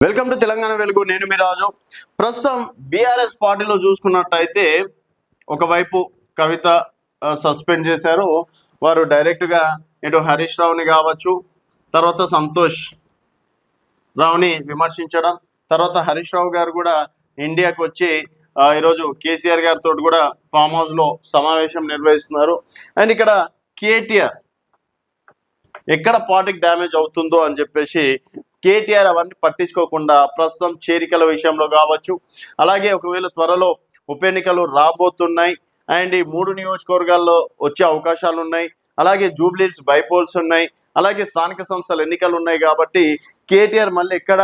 Welcome to Telangana వెలుగు. నేను మీ రాజు. ప్రస్తుతం బీఆర్ఎస్ పార్టీలో చూసుకున్నట్టయితే ఒకవైపు కవిత సస్పెండ్ చేశారు. వారు డైరెక్ట్గా ఇటు హరీష్ రావుని కావచ్చు, తర్వాత సంతోష్ రావుని విమర్శించడం, తర్వాత హరీష్ రావు గారు కూడా ఇండియాకి వచ్చి ఈరోజు కేసీఆర్ గారితో కూడా ఫామ్ హౌస్లో సమావేశం నిర్వహిస్తున్నారు. అండ్ ఇక్కడ కేటీఆర్ ఎక్కడ పార్టీకి డ్యామేజ్ అవుతుందో అని చెప్పేసి కేటీఆర్ అవన్నీ పట్టించుకోకుండా ప్రస్తుతం చేరికల విషయంలో కావచ్చు, అలాగే ఒకవేళ త్వరలో ఉప ఎన్నికలు రాబోతున్నాయి అండ్ ఈ 3 నియోజకవర్గాల్లో వచ్చే అవకాశాలు ఉన్నాయి, అలాగే జూబ్లీహిల్స్ బైపోల్స్ ఉన్నాయి, అలాగే స్థానిక సంస్థల ఎన్నికలు ఉన్నాయి. కాబట్టి కేటీఆర్ మళ్ళీ ఎక్కడ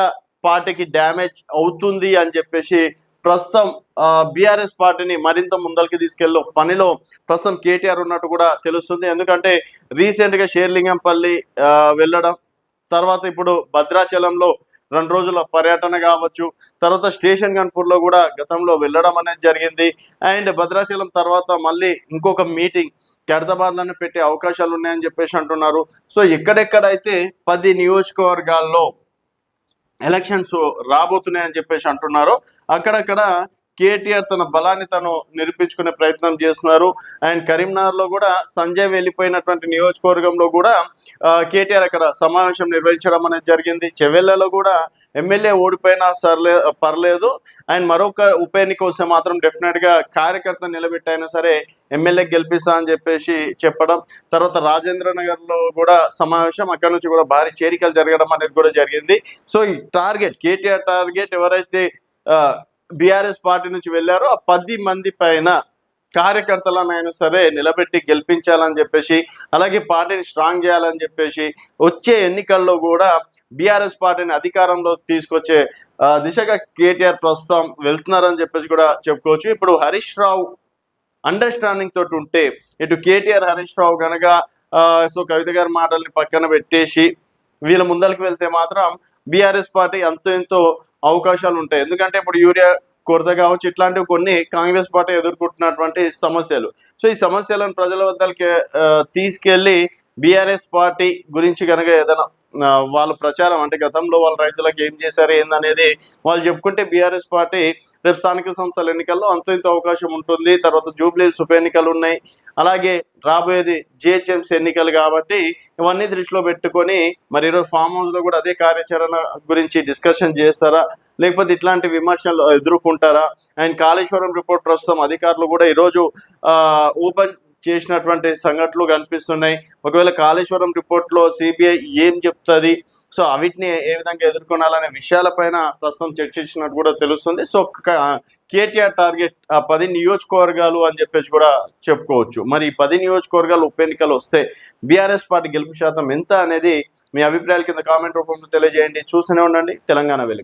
పార్టీకి డ్యామేజ్ అవుతుంది అని చెప్పేసి ప్రస్తుతం బీఆర్ఎస్ పార్టీని మరింత ముందరికి తీసుకెళ్ళే పనిలో ప్రస్తుతం కేటీఆర్ ఉన్నట్టు కూడా తెలుస్తుంది. ఎందుకంటే రీసెంట్గా షేర్లింగంపల్లి వెళ్ళడం, తర్వాత ఇప్పుడు భద్రాచలంలో 2 రోజుల పర్యటన కావచ్చు, తర్వాత స్టేషన్ గన్పూర్లో కూడా గతంలో వెళ్ళడం అనేది జరిగింది. అండ్ భద్రాచలం తర్వాత మళ్ళీ ఇంకొక మీటింగ్ ఖైరతాబాద్లోనే పెట్టే అవకాశాలు ఉన్నాయని చెప్పేసి అంటున్నారు. సో ఎక్కడెక్కడైతే 10 నియోజకవర్గాల్లో ఎలక్షన్స్ రాబోతున్నాయని చెప్పేసి అంటున్నారో అక్కడక్కడ కేటీఆర్ తన బలాన్ని తను నిరూపించుకునే ప్రయత్నం చేస్తున్నారు. అండ్ కరీంనగర్లో కూడా సంజయ్ వెళ్ళిపోయినటువంటి నియోజకవర్గంలో కూడా కేటీఆర్ అక్కడ సమావేశం నిర్వహించడం అనేది జరిగింది. చెవెళ్లలో కూడా ఎమ్మెల్యే ఓడిపోయినా పర్లేదు, అండ్ మరొక ఉప ఎన్నిక వస్తే మాత్రం డెఫినెట్గా కార్యకర్త నిలబెట్టైనా సరే ఎమ్మెల్యే గెలిపిస్తా అని చెప్పేసి చెప్పడం. తర్వాత రాజేంద్ర నగర్లో కూడా సమావేశం, అక్కడ నుంచి కూడా భారీ చేరికలు జరగడం అనేది కూడా జరిగింది. సో ఈ టార్గెట్ కేటీఆర్ టార్గెట్ ఎవరైతే బీఆర్ఎస్ పార్టీ నుంచి వెళ్ళారో ఆ 10 మంది పైన కార్యకర్తలనైనా సరే నిలబెట్టి గెలిపించాలని చెప్పేసి, అలాగే పార్టీని స్ట్రాంగ్ చేయాలని చెప్పేసి వచ్చే ఎన్నికల్లో కూడా బీఆర్ఎస్ పార్టీని అధికారంలో తీసుకొచ్చే దిశగా కేటీఆర్ ప్రస్తుతం వెళ్తున్నారని చెప్పేసి కూడా చెప్పుకోవచ్చు. ఇప్పుడు హరీష్ రావు అండర్స్టాండింగ్ తోటి ఉంటే ఇటు కేటీఆర్ హరీష్ రావు కనుక సో కవిత గారి మాటల్ని పక్కన పెట్టేసి వీళ్ళ ముందరికి వెళ్తే మాత్రం బీఆర్ఎస్ పార్టీ ఎంతో అవకాశాలు ఉంటాయి. ఎందుకంటే ఇప్పుడు యూరియా కొరత కావచ్చు, ఇట్లాంటివి కొన్ని కాంగ్రెస్ పార్టీ ఎదుర్కొంటున్నటువంటి సమస్యలు. సో ఈ సమస్యలను ప్రజల వద్దకి తీసుకెళ్లి బీఆర్ఎస్ పార్టీ గురించి కనుక ఏదైనా వాళ్ళ ప్రచారం అంటే గతంలో వాళ్ళ రైతులకు ఏం చేశారు ఏందనేది వాళ్ళు చెప్పుకుంటే బీఆర్ఎస్ పార్టీ రేపు స్థానిక సంస్థల ఎన్నికల్లో ఇంత అవకాశం ఉంటుంది. తర్వాత జూబ్లీహిల్స్ ఉప ఎన్నికలు ఉన్నాయి, అలాగే రాబోయేది జిహెచ్ఎంసీ ఎన్నికలు. కాబట్టి ఇవన్నీ దృష్టిలో పెట్టుకొని మరి ఈరోజు ఫామ్ హౌస్లో కూడా అదే కార్యాచరణ గురించి డిస్కషన్ చేస్తారా, లేకపోతే ఇట్లాంటి విమర్శలు ఎదుర్కొంటారా? అండ్ కాళేశ్వరం రిపోర్ట్ ప్రస్తుతం అధికారులు కూడా ఈరోజు ఓపెన్ చేసినటువంటి సంఘటనలు కనిపిస్తున్నాయి. ఒకవేళ కాళేశ్వరం రిపోర్ట్లో సిబిఐ ఏం చెప్తుంది, సో వీటిని ఏ విధంగా ఎదుర్కొనాలనే విషయాలపైన ప్రస్తుతం చర్చించినట్టు కూడా తెలుస్తుంది. సో కేటీఆర్ టార్గెట్ 10 నియోజకవర్గాలు అని చెప్పేసి కూడా చెప్పుకోవచ్చు. మరి ఈ 10 నియోజకవర్గాలు ఉప ఎన్నికలు వస్తే బీఆర్ఎస్ పార్టీ గెలుపు శాతం ఎంత అనేది మీ అభిప్రాయాల కింద కామెంట్ రూపంలో తెలియజేయండి. చూస్తూనే ఉండండి తెలంగాణ వెలుగు.